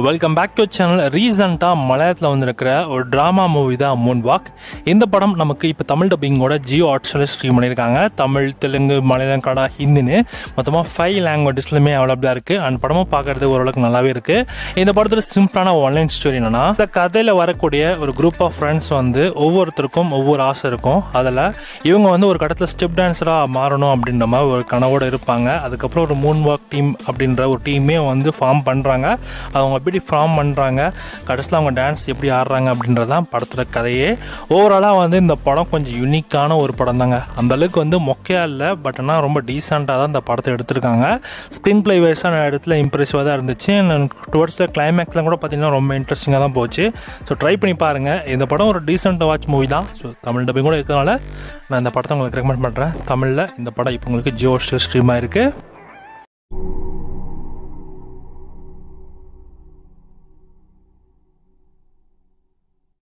Welcome back to channel. ரீசெண்டாக மலையாளத்தில் வந்திருக்கிற ஒரு ட்ராமா மூவி தான் மூன் வாக். இந்த படம் நமக்கு இப்போ தமிழ் டப்பிங்கோட ஜியோ ஹாட்ஸ்டாரில் ஸ்ட்ரீம் பண்ணியிருக்காங்க. தமிழ், தெலுங்கு, மலையாளம், கன்னடா, ஹிந்தின்னு மொத்தமாக 5 லாங்குவேஜஸ்லையுமே அவைலபிளாக இருக்குது. அந்த படமும் பார்க்குறது ஓரளவுக்கு நல்லாவே இருக்குது. இந்த படத்தில் சிம்பிளான ஆன்லைன் ஸ்டோரி என்னென்னா, இந்த கதையில் வரக்கூடிய ஒரு குரூப் ஆஃப் ஃப்ரெண்ட்ஸ் ஒவ்வொருத்தருக்கும் ஒவ்வொரு ஆசை இருக்கும். அதில் இவங்க ஒரு கடத்தில் ஸ்டெப் டான்ஸராக மாறணும் அப்படின்ற மாதிரி ஒரு கனவோடு இருப்பாங்க. அதுக்கப்புறம் ஒரு மூன் வாக் டீம் அப்படின்ற ஒரு டீமே ஃபார்ம் பண்ணுறாங்க. அவங்க எப்படி ஃபார்ம் பண்ணுறாங்க, கடைசியில் அவங்க டான்ஸ் எப்படி ஆடுறாங்க அப்படின்றதான் படத்தில் கதையே. ஓவராலாக இந்த படம் கொஞ்சம் யூனிக்கான ஒரு படம் தாங்க. அந்தளவுக்கு மொக்கையாக இல்லை, பட் ஆனால் ரொம்ப டீசெண்டாக தான் இந்த படத்தை எடுத்திருக்காங்க. ஸ்க்ரீன் பிளே வைஸான இடத்துல இம்ப்ரெசிவாக தான் இருந்துச்சு. டுவர்ட்ஸில் கிளைமேக்ஸ்லாம் கூட பார்த்திங்கன்னா ரொம்ப இன்ட்ரெஸ்டிங்காக தான் போச்சு. ஸோ ட்ரை பண்ணி பாருங்கள். இந்த படம் ஒரு டீசென்ட் வாட்ச் மூவி தான். ஸோ தமிழ் டப்பிங் கூட இருக்கிறதுனால நான் இந்த படத்தை உங்களுக்கு ரெக்கமெண்ட் பண்ணுறேன். தமிழில் இந்த படம் இப்போ உங்களுக்கு ஜியோ ஹாட்ஸ்டார் ஸ்ட்ரீமாக இருக்குது.